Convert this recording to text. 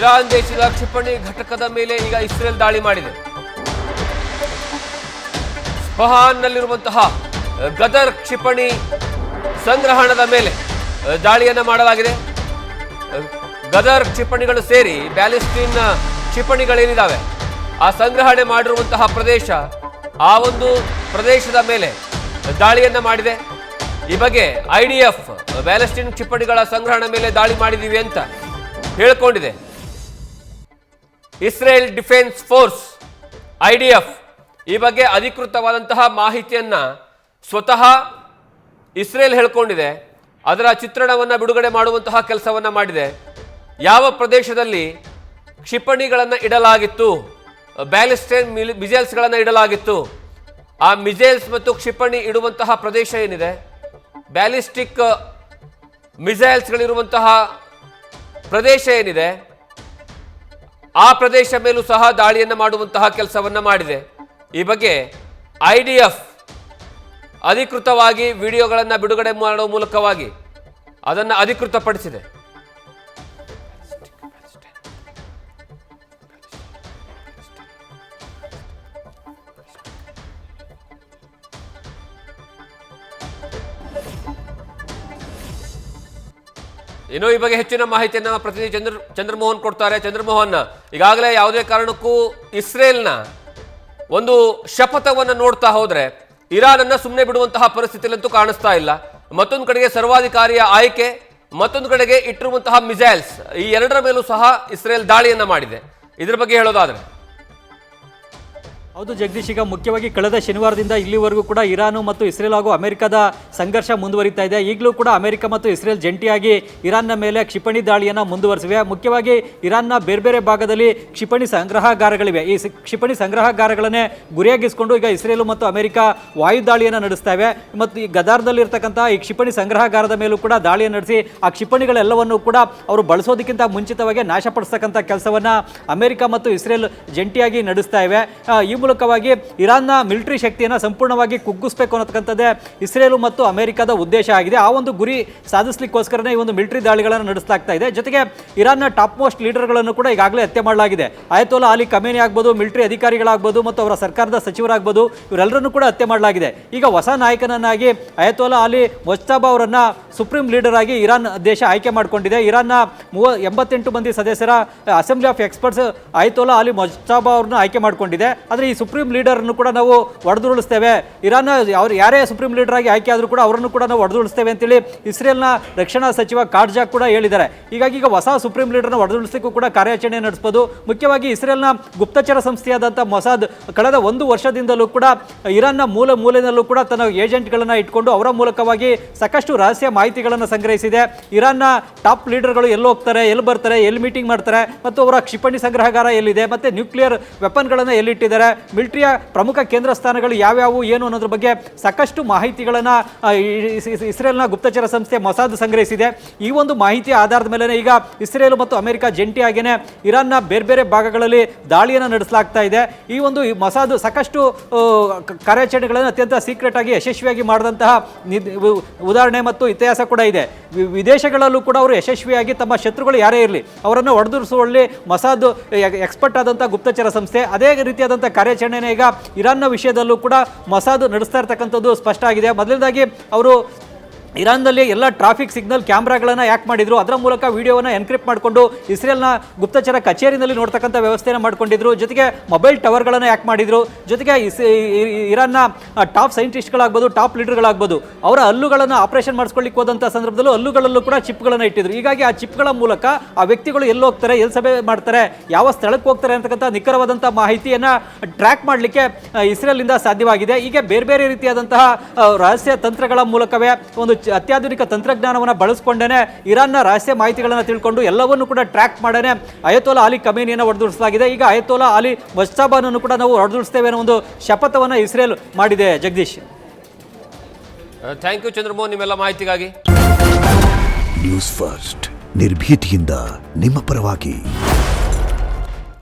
Iran ದೇಶದ ಕ್ಷಿಪಣಿ ಘಟಕದ ಮೇಲೆ ಈಗ ಇಸ್ರೇಲ್ ದಾಳಿ ಮಾಡಿದೆ. ಸ್ಫಹಾನ್ನಲ್ಲಿರುವಂತಹ ಗದರ್ ಕ್ಷಿಪಣಿ ಸಂಗ್ರಹಣದ ಮೇಲೆ ದಾಳಿಯನ್ನು ಮಾಡಲಾಗಿದೆ. ಗದರ್ ಕ್ಷಿಪಣಿಗಳು ಸೇರಿ ಬ್ಯಾಲಿಸ್ಟಿನ್ ಕ್ಷಿಪಣಿಗಳೇನಿದ್ದಾವೆ ಆ ಸಂಗ್ರಹಣೆ ಮಾಡಿರುವಂತಹ ಪ್ರದೇಶ, ಆ ಒಂದು ಪ್ರದೇಶದ ಮೇಲೆ ದಾಳಿಯನ್ನ ಮಾಡಿದೆ. ಈ ಬಗ್ಗೆ IDF ಬ್ಯಾಲಿಸ್ಟಿನ್ ಕ್ಷಿಪಣಿಗಳ ಸಂಗ್ರಹಣೆ ಮೇಲೆ ದಾಳಿ ಮಾಡಿದೀವಿ ಅಂತ ಹೇಳಿಕೊಂಡಿದೆ. ಇಸ್ರೇಲ್ ಡಿಫೆನ್ಸ್ ಫೋರ್ಸ್ IDF ಈ ಬಗ್ಗೆ ಅಧಿಕೃತವಾದಂತಹ ಮಾಹಿತಿಯನ್ನ ಸ್ವತಃ ಇಸ್ರೇಲ್ ಹೇಳ್ಕೊಂಡಿದೆ. ಅದರ ಚಿತ್ರಣವನ್ನು ಬಿಡುಗಡೆ ಮಾಡುವಂತಹ ಕೆಲಸವನ್ನ ಮಾಡಿದೆ. ಯಾವ ಪ್ರದೇಶದಲ್ಲಿ ಕ್ಷಿಪಣಿಗಳನ್ನು ಇಡಲಾಗಿತ್ತು, ಬ್ಯಾಲಿಸ್ಟಿಕ್ ಮಿಸೈಲ್ಸ್ಗಳನ್ನು ಇಡಲಾಗಿತ್ತು, ಆ ಮಿಸೈಲ್ಸ್ ಮತ್ತು ಕ್ಷಿಪಣಿ ಇಡುವಂತಹ ಪ್ರದೇಶ ಏನಿದೆ, ಬ್ಯಾಲಿಸ್ಟಿಕ್ ಮಿಸೈಲ್ಸ್ಗಳಿರುವಂತಹ ಪ್ರದೇಶ ಏನಿದೆ, ಆ ಪ್ರದೇಶ ಮೇಲೂ ಸಹ ದಾಳಿಯನ್ನು ಮಾಡುವಂತಹ ಕೆಲಸವನ್ನ ಮಾಡಿದೆ. ಈ ಬಗ್ಗೆ IDF ಅಧಿಕೃತವಾಗಿ ವಿಡಿಯೋಗಳನ್ನು ಬಿಡುಗಡೆ ಮಾಡುವ ಮೂಲಕವಾಗಿ ಅದನ್ನು ಅಧಿಕೃತಪಡಿಸಿದೆ. ಇನ್ನು ಈ ಬಗ್ಗೆ ಹೆಚ್ಚಿನ ಮಾಹಿತಿಯನ್ನು ಪ್ರತಿನಿಧಿ ಚಂದ್ರಮೋಹನ್ ಕೊಡ್ತಾರೆ. ಚಂದ್ರಮೋಹನ್, ಈಗಾಗಲೇ ಯಾವುದೇ ಕಾರಣಕ್ಕೂ ಇಸ್ರೇಲ್ನ ಒಂದು ಶಪಥವನ್ನು ನೋಡ್ತಾ ಹೋದ್ರೆ ಇರಾನ್ ಅನ್ನ ಸುಮ್ಮನೆ ಬಿಡುವಂತಹ ಪರಿಸ್ಥಿತಿಯಲ್ಲಂತೂ ಕಾಣಿಸ್ತಾ ಇಲ್ಲ. ಮತ್ತೊಂದು ಕಡೆಗೆ ಸರ್ವಾಧಿಕಾರಿಯ ಆಯ್ಕೆ, ಮತ್ತೊಂದು ಕಡೆಗೆ ಇಟ್ಟಿರುವಂತಹ ಮಿಸೈಲ್ಸ್, ಈ ಎರಡರ ಮೇಲೂ ಸಹ ಇಸ್ರೇಲ್ ದಾಳಿಯನ್ನ ಮಾಡಿದೆ. ಇದ್ರ ಬಗ್ಗೆ ಹೇಳೋದಾದ್ರೆ? ಹೌದು ಜಗದೀಶ್, ಈಗ ಮುಖ್ಯವಾಗಿ ಕಳೆದ ಶನಿವಾರದಿಂದ ಇಲ್ಲಿವರೆಗೂ ಕೂಡ ಇರಾನು ಮತ್ತು ಇಸ್ರೇಲ್ ಹಾಗೂ ಅಮೆರಿಕದ ಸಂಘರ್ಷ ಮುಂದುವರಿತಾ ಇದೆ. ಈಗಲೂ ಕೂಡ ಅಮೆರಿಕ ಮತ್ತು ಇಸ್ರೇಲ್ ಜಂಟಿಯಾಗಿ ಇರಾನ್ನ ಮೇಲೆ ಕ್ಷಿಪಣಿ ದಾಳಿಯನ್ನು ಮುಂದುವರಿಸಿವೆ. ಮುಖ್ಯವಾಗಿ ಇರಾನ್ನ ಬೇರೆ ಬೇರೆ ಭಾಗದಲ್ಲಿ ಕ್ಷಿಪಣಿ ಸಂಗ್ರಹಾಗಾರಗಳಿವೆ. ಈ ಕ್ಷಿಪಣಿ ಸಂಗ್ರಹಾಗಾರಗಳನ್ನೇ ಗುರಿಯಾಗಿಸಿಕೊಂಡು ಈಗ ಇಸ್ರೇಲು ಮತ್ತು ಅಮೆರಿಕ ವಾಯುದಾಳಿಯನ್ನು ನಡೆಸ್ತಾವೆ. ಮತ್ತು ಈ ಗದಾರ್ದಲ್ಲಿರ್ತಕ್ಕಂಥ ಈ ಕ್ಷಿಪಣಿ ಸಂಗ್ರಹಾಗಾರದ ಮೇಲೂ ಕೂಡ ದಾಳಿಯನ್ನು ನಡೆಸಿ ಆ ಕ್ಷಿಪಣಿಗಳೆಲ್ಲವನ್ನು ಕೂಡ ಅವರು ಬಳಸೋದಕ್ಕಿಂತ ಮುಂಚಿತವಾಗಿ ನಾಶಪಡಿಸ್ತಕ್ಕಂಥ ಕೆಲಸವನ್ನು ಅಮೆರಿಕ ಮತ್ತು ಇಸ್ರೇಲ್ ಜಂಟಿಯಾಗಿ ನಡೆಸ್ತಾ ಇವೆ. ಈ ಮೂಲಕವಾಗಿ ಇರಾನ್ನ ಮಿಲಿಟರಿ ಶಕ್ತಿಯನ್ನು ಸಂಪೂರ್ಣವಾಗಿ ಕುಗ್ಗಿಸಬೇಕು ಅನ್ನತಕ್ಕಂಥದ್ದೇ ಇಸ್ರೇಲು ಮತ್ತು ಅಮೆರಿಕದ ಉದ್ದೇಶ ಆಗಿದೆ. ಆ ಒಂದು ಗುರಿ ಸಾಧಿಸಲಿಕ್ಕೋಸ್ಕರನೇ ಈ ಒಂದು ಮಿಲಿಟರಿ ದಾಳಿಗಳನ್ನು ನಡೆಸಲಾಗ್ತಾ ಇದೆ. ಜೊತೆಗೆ ಇರಾನ್ನ ಟಾಪ್ ಮೋಸ್ಟ್ ಲೀಡರ್ಗಳನ್ನು ಕೂಡ ಈಗಾಗಲೇ ಹತ್ಯೆ ಮಾಡಲಾಗಿದೆ. ಆಯತೋಲಾ ಅಲಿ ಖಮೇನಿ ಆಗ್ಬೋದು, ಮಿಲಿಟರಿ ಅಧಿಕಾರಿಗಳಾಗ್ಬೋದು ಮತ್ತು ಅವರ ಸರ್ಕಾರದ ಸಚಿವರಾಗ್ಬೋದು, ಇವರೆಲ್ಲರನ್ನೂ ಕೂಡ ಹತ್ಯೆ ಮಾಡಲಾಗಿದೆ. ಈಗ ಹೊಸ ನಾಯಕನನ್ನಾಗಿ ಆಯತೋಲಾ ಅಲಿ ಮೊಜ್ತಬಾ ಅವರನ್ನು ಸುಪ್ರೀಂ ಲೀಡರ್ ಆಗಿ ಇರಾನ್ ದೇಶ ಆಯ್ಕೆ ಮಾಡಿಕೊಂಡಿದೆ. ಇರಾನ್ನ 88 ಮಂದಿ ಸದಸ್ಯರ ಅಸೆಂಬ್ಲಿ ಆಫ್ ಎಕ್ಸ್ಪರ್ಟ್ಸ್ ಆಯತೋಲಾ ಅಲಿ ಮೊಜ್ತಬಾ ಅವ್ರನ್ನ ಆಯ್ಕೆ ಮಾಡಿಕೊಂಡಿದೆ. ಆದರೆ ಈ ಸುಪ್ರೀಂ ಲೀಡರ್ನ್ನು ಕೂಡ ನಾವು ಒಡೆದುರುಳಿಸ್ತೇವೆ, ಇರಾನ್ ಅವ್ರು ಯಾರೇ ಸುಪ್ರೀಂ ಲೀಡರ್ ಆಗಿ ಆಯ್ಕೆ ಆದರೂ ಕೂಡ ಅವರನ್ನು ಕೂಡ ನಾವು ಒಡೆದುರುಳಿಸ್ತೇವೆ ಅಂತೇಳಿ ಇಸ್ರೇಲ್ನ ರಕ್ಷಣಾ ಸಚಿವ ಕಾಡ್ಜಾಕ್ ಕೂಡ ಹೇಳಿದ್ದಾರೆ. ಹೀಗಾಗಿ ಈಗ ಹೊಸ ಸುಪ್ರೀಂ ಲೀಡರ್ನ ಒಡೆದುರುಳಿಸಲಿಕ್ಕೂ ಕೂಡ ಕಾರ್ಯಾಚರಣೆ ನಡೆಸಬಹುದು. ಮುಖ್ಯವಾಗಿ ಇಸ್ರೇಲ್ನ ಗುಪ್ತಚರ ಸಂಸ್ಥೆಯಾದಂಥ ಮೊಸಾದ್ ಕಳೆದ 1 ವರ್ಷದಿಂದಲೂ ಕೂಡ ಇರಾನ್ನ ಮೂಲೆಯಲ್ಲೂ ಕೂಡ ತನ್ನ ಏಜೆಂಟ್ಗಳನ್ನು ಇಟ್ಕೊಂಡು ಅವರ ಮೂಲಕವಾಗಿ ಸಾಕಷ್ಟು ರಹಸ್ಯ ಮಾಹಿತಿಗಳನ್ನು ಸಂಗ್ರಹಿಸಿದೆ. ಇರಾನ್ನ ಟಾಪ್ ಲೀಡರ್ಗಳು ಎಲ್ಲಿ ಹೋಗ್ತಾರೆ, ಎಲ್ಲಿ ಬರ್ತಾರೆ, ಎಲ್ಲಿ ಮೀಟಿಂಗ್ ಮಾಡ್ತಾರೆ ಮತ್ತು ಅವರ ಕ್ಷಿಪಣಿ ಸಂಗ್ರಹಗಾರ ಎಲ್ಲಿದೆ ಮತ್ತು ನ್ಯೂಕ್ಲಿಯರ್ ವೆಪನ್ಗಳನ್ನು ಎಲ್ಲಿಟ್ಟಿದ್ದಾರೆ, ಮಿಲಿಟರಿಯ ಪ್ರಮುಖ ಕೇಂದ್ರ ಸ್ಥಾನಗಳು ಯಾವ್ಯಾವು ಏನು ಅನ್ನೋದ್ರ ಬಗ್ಗೆ ಸಾಕಷ್ಟು ಮಾಹಿತಿಗಳನ್ನು ಇಸ್ರೇಲ್ನ ಗುಪ್ತಚರ ಸಂಸ್ಥೆ ಮೊಸಾದ್ ಸಂಗ್ರಹಿಸಿದೆ. ಈ ಒಂದು ಮಾಹಿತಿಯ ಆಧಾರದ ಮೇಲೆ ಈಗ ಇಸ್ರೇಲ್ ಮತ್ತು ಅಮೆರಿಕ ಜಂಟಿಯಾಗಿಯೇ ಇರಾನ್ನ ಬೇರೆ ಬೇರೆ ಭಾಗಗಳಲ್ಲಿ ದಾಳಿಯನ್ನು ನಡೆಸಲಾಗ್ತಾ ಇದೆ. ಈ ಒಂದು ಮೊಸಾದ್ ಸಾಕಷ್ಟು ಕಾರ್ಯಾಚರಣೆಗಳನ್ನು ಅತ್ಯಂತ ಸೀಕ್ರೆಟ್ ಆಗಿ ಯಶಸ್ವಿಯಾಗಿ ಮಾಡಿದಂತಹ ಉದಾಹರಣೆ ಮತ್ತು ಇತಿಹಾಸ ಕೂಡ ಇದೆ. ವಿದೇಶಗಳಲ್ಲೂ ಕೂಡ ಅವರು ಯಶಸ್ವಿಯಾಗಿ ತಮ್ಮ ಶತ್ರುಗಳು ಯಾರೇ ಇರಲಿ ಅವರನ್ನು ಹೊಡೆದುರಿಸುವಲ್ಲಿ ಮೊಸಾದ್ ಎಕ್ಸ್ಪರ್ಟ್ ಆದಂಥ ಗುಪ್ತಚರ ಸಂಸ್ಥೆ. ಅದೇ ರೀತಿಯಾದಂಥ ಕಾರ್ಯಾಚರಣೆನೇ ಈಗ ಇರಾನ್ನ ವಿಷಯದಲ್ಲೂ ಕೂಡ ಮೊಸಾದ್ ನಡೆಸ್ತಾ ಇರ್ತಕ್ಕಂಥದ್ದು ಸ್ಪಷ್ಟ ಆಗಿದೆ. ಮೊದಲನೇದಾಗಿ ಅವರು ಇರಾನ್ನಲ್ಲಿ ಎಲ್ಲ ಟ್ರಾಫಿಕ್ ಸಿಗ್ನಲ್ ಕ್ಯಾಮ್ರಾಗಳನ್ನು ಯಾಕೆ ಮಾಡಿದ್ರು, ಅದರ ಮೂಲಕ ವಿಡಿಯೋವನ್ನು ಎನ್ಕ್ರಿಪ್ಟ್ ಮಾಡಿಕೊಂಡು ಇಸ್ರೇಲ್ನ ಗುಪ್ತಚರ ಕಚೇರಿನಲ್ಲಿ ನೋಡ್ತಕ್ಕಂಥ ವ್ಯವಸ್ಥೆಯನ್ನು ಮಾಡ್ಕೊಂಡಿದ್ರು. ಜೊತೆಗೆ ಮೊಬೈಲ್ ಟವರ್ಗಳನ್ನು ಯಾಕೆ ಮಾಡಿದ್ರು, ಜೊತೆಗೆ ಇರಾನ್ನ ಟಾಪ್ ಸೈಂಟಿಸ್ಟ್ಗಳಾಗ್ಬೋದು, ಟಾಪ್ ಲೀಡರ್ಗಳಾಗ್ಬೋದು, ಅವರ ಹಲ್ಲುಗಳನ್ನು ಆಪರೇಷನ್ ಮಾಡಿಸ್ಕೊಳ್ಳಿಕ್ಕೆ ಹೋದಂಥ ಸಂದರ್ಭದಲ್ಲೂ ಹಲ್ಲುಗಳಲ್ಲೂ ಕೂಡ ಚಿಪ್ಗಳನ್ನು ಇಟ್ಟಿದ್ರು. ಹೀಗಾಗಿ ಆ ಚಿಪ್ಗಳ ಮೂಲಕ ಆ ವ್ಯಕ್ತಿಗಳು ಎಲ್ಲಿ ಹೋಗ್ತಾರೆ, ಎಲ್ಲಿ ಸಭೆ ಮಾಡ್ತಾರೆ, ಯಾವ ಸ್ಥಳಕ್ಕೆ ಹೋಗ್ತಾರೆ ಅಂತಕ್ಕಂಥ ನಿಖರವಾದಂಥ ಮಾಹಿತಿಯನ್ನು ಟ್ರ್ಯಾಕ್ ಮಾಡಲಿಕ್ಕೆ ಇಸ್ರೇಲಿಂದ ಸಾಧ್ಯವಾಗಿದೆ. ಹೀಗೆ ಬೇರೆ ಬೇರೆ ರೀತಿಯಾದಂತಹ ರಹಸ್ಯ ತಂತ್ರಗಳ ಮೂಲಕವೇ ಒಂದು ಅತ್ಯಾಧುನಿಕ ತಂತ್ರಜ್ಞಾನವನ್ನು ಬಳಸಿಕೊಂಡೇ ಇರಾನ್ನ ರಹಸ್ಯ ಮಾಹಿತಿಗಳನ್ನು ತಿಳ್ಕೊಂಡು ಎಲ್ಲವನ್ನೂ ಕೂಡ ಟ್ರ್ಯಾಕ್ ಮಾಡೇ ಅಯತೋಲಾ ಅಲಿ ಖಮೇನಿಯನ್ನು ಹೊಡೆದುರಿಸಲಾಗಿದೆ. ಈಗ ಅಯತೋಲಾ ಅಲಿ ಮೊಜ್ತಬಾನನ್ನು ಕೂಡ ನಾವು ಹೊಡೆದುರಿಸ್ತೇವೆ ಅನ್ನೋ ಒಂದು ಶಪಥವನ್ನು ಇಸ್ರೇಲ್ ಮಾಡಿದೆ. ಜಗದೀಶ್, ಥ್ಯಾಂಕ್ ಯು ಚಂದ್ರಮೋಹನ್ ನಿಮ್ಮೆಲ್ಲ ಮಾಹಿತಿಗಾಗಿ. ನ್ಯೂಸ್ ಫಸ್ಟ್ ನಿರ್ಭೀತಿಯಿಂದ ನಿಮ್ಮ ಪರವಾಗಿ.